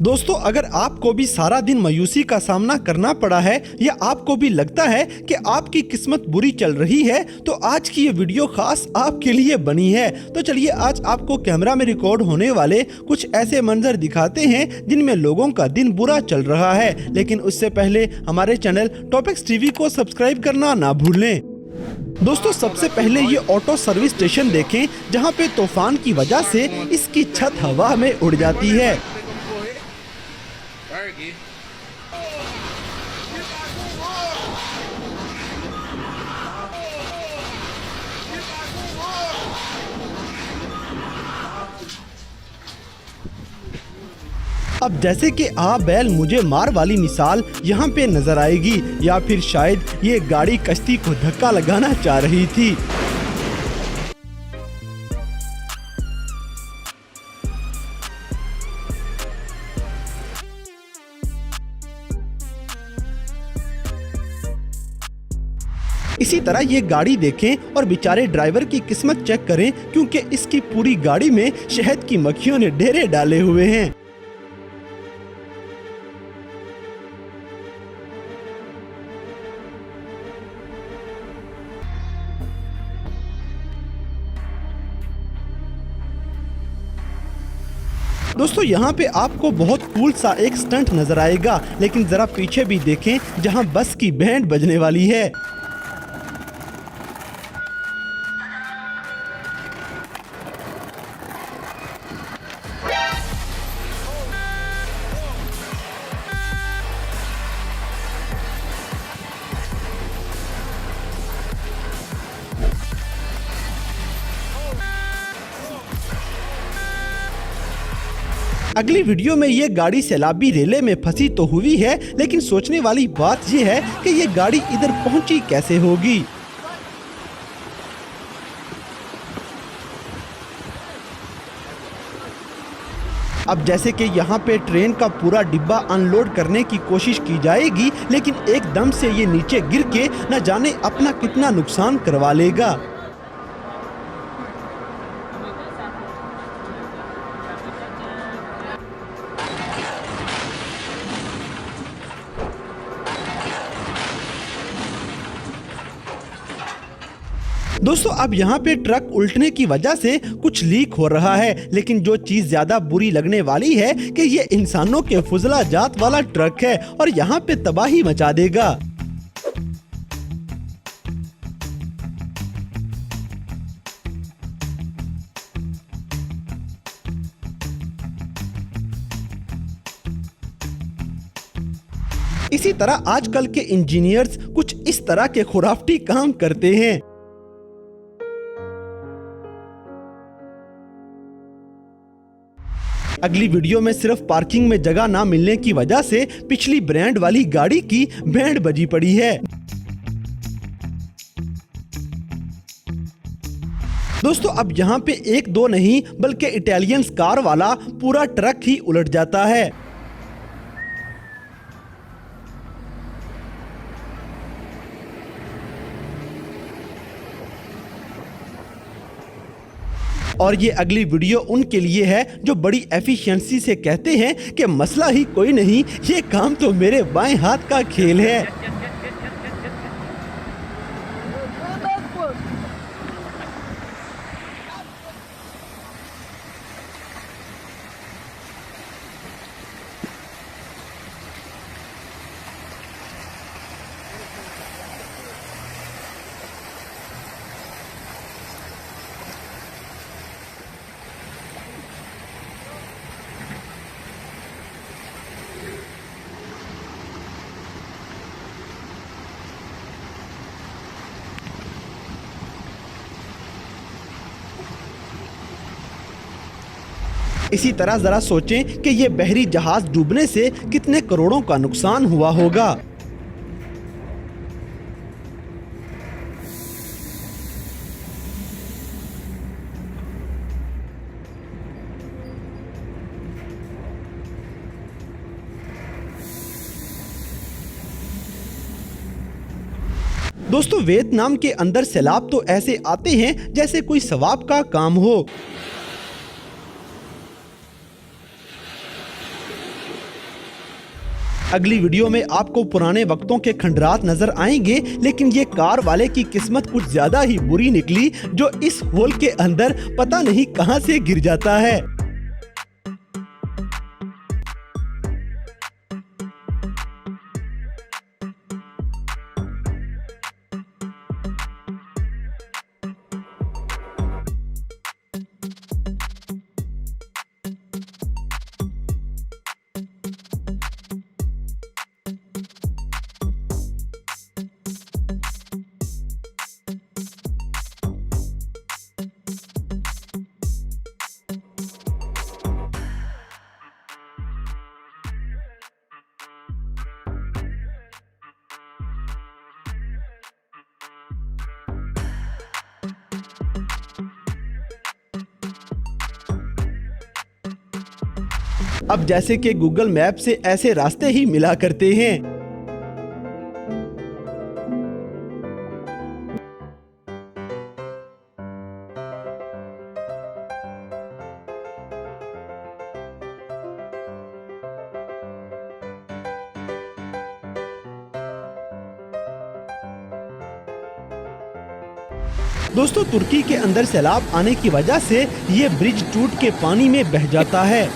दोस्तों, अगर आपको भी सारा दिन मायूसी का सामना करना पड़ा है या आपको भी लगता है कि आपकी किस्मत बुरी चल रही है, तो आज की ये वीडियो खास आपके लिए बनी है। तो चलिए आज आपको कैमरा में रिकॉर्ड होने वाले कुछ ऐसे मंजर दिखाते हैं जिनमें लोगों का दिन बुरा चल रहा है। लेकिन उससे पहले हमारे चैनल टॉपिक्स टीवी को सब्सक्राइब करना ना भूलें। दोस्तों, सबसे पहले ये ऑटो सर्विस स्टेशन देखें, जहाँ पे तूफान की वजह से इसकी छत हवा में उड़ जाती है। अब जैसे कि आ बैल मुझे मार वाली मिसाल यहाँ पे नजर आएगी, या फिर शायद ये गाड़ी कश्ती को धक्का लगाना चाह रही थी। इसी तरह ये गाड़ी देखें और बेचारे ड्राइवर की किस्मत चेक करें, क्योंकि इसकी पूरी गाड़ी में शहद की मक्खियों ने डेरे डाले हुए हैं। दोस्तों, यहाँ पे आपको बहुत कूल सा एक स्टंट नजर आएगा, लेकिन जरा पीछे भी देखें जहाँ बस की बैंड बजने वाली है। अगली वीडियो में ये गाड़ी सैलाबी रेले में फंसी तो हुई है, लेकिन सोचने वाली बात ये है कि ये गाड़ी इधर पहुंची कैसे होगी। अब जैसे कि यहाँ पे ट्रेन का पूरा डिब्बा अनलोड करने की कोशिश की जाएगी, लेकिन एकदम से ये नीचे गिर के न जाने अपना कितना नुकसान करवा लेगा। दोस्तों, अब यहाँ पे ट्रक उल्टने की वजह से कुछ लीक हो रहा है, लेकिन जो चीज ज्यादा बुरी लगने वाली है कि ये इंसानों के फुजला जात वाला ट्रक है और यहाँ पे तबाही मचा देगा। इसी तरह आजकल के इंजीनियर्स कुछ इस तरह के खुराफती काम करते हैं। अगली वीडियो में सिर्फ पार्किंग में जगह ना मिलने की वजह से पिछली ब्रांड वाली गाड़ी की बैंड बजी पड़ी है। दोस्तों, अब यहाँ पे एक दो नहीं बल्कि इटालियन कार वाला पूरा ट्रक ही उलट जाता है। और ये अगली वीडियो उनके लिए है जो बड़ी एफिशिएंसी से कहते हैं कि मसला ही कोई नहीं, ये काम तो मेरे बाएं हाथ का खेल है। इसी तरह जरा सोचें कि ये बहरी जहाज डूबने से कितने करोड़ों का नुकसान हुआ होगा। दोस्तों, वियतनाम के अंदर सैलाब तो ऐसे आते हैं जैसे कोई सवाब का काम हो। अगली वीडियो में आपको पुराने वक्तों के खंडरात नजर आएंगे, लेकिन ये कार वाले की किस्मत कुछ ज्यादा ही बुरी निकली, जो इस होल के अंदर पता नहीं कहां से गिर जाता है। अब जैसे कि गूगल मैप से ऐसे रास्ते ही मिला करते हैं। दोस्तों, तुर्की के अंदर सैलाब आने की वजह से ये ब्रिज टूट के पानी में बह जाता है।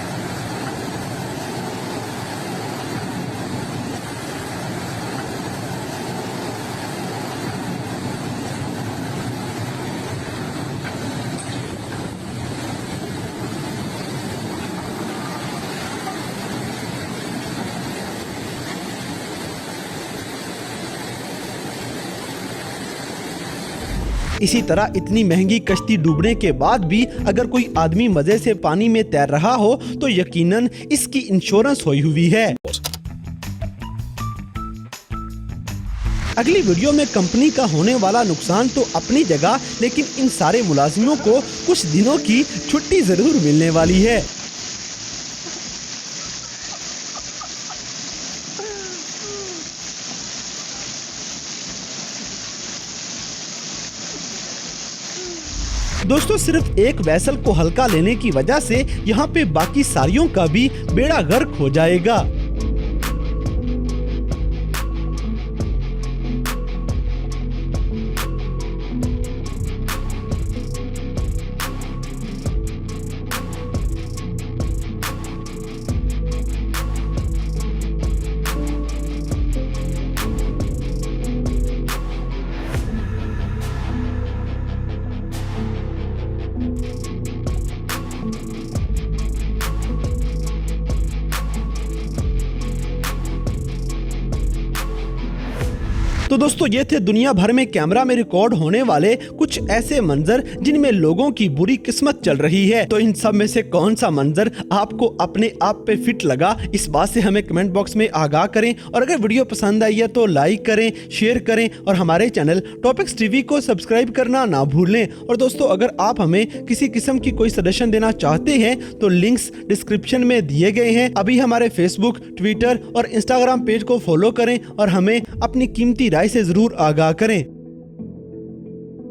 इसी तरह इतनी महंगी कश्ती डूबने के बाद भी अगर कोई आदमी मजे से पानी में तैर रहा हो तो यकीनन इसकी इंश्योरेंस हुई हुई है। अगली वीडियो में कंपनी का होने वाला नुकसान तो अपनी जगह, लेकिन इन सारे मुलाजिमों को कुछ दिनों की छुट्टी जरूर मिलने वाली है। दोस्तों, सिर्फ एक वैसल को हल्का लेने की वजह से यहाँ पे बाकी सारियों का भी बेड़ा गर्क हो जाएगा। तो दोस्तों, ये थे दुनिया भर में कैमरा में रिकॉर्ड होने वाले कुछ ऐसे मंजर जिनमें लोगों की बुरी किस्मत चल रही है। तो इन सब में से कौन सा मंजर आपको अपने आप पे फिट लगा, इस बात से हमें कमेंट बॉक्स में आगाह करें। और अगर वीडियो पसंद आई है तो लाइक करें, शेयर करें और हमारे चैनल टॉपिक्स टीवी को सब्सक्राइब करना ना भूलें। और दोस्तों, अगर आप हमें किसी किस्म की कोई सजेशन देना चाहते हैं तो लिंक्स डिस्क्रिप्शन में दिए गए हैं। अभी हमारे फेसबुक, ट्विटर और इंस्टाग्राम पेज को फॉलो करें और हमें अपनी कीमती राय से जरूर आगाह करें।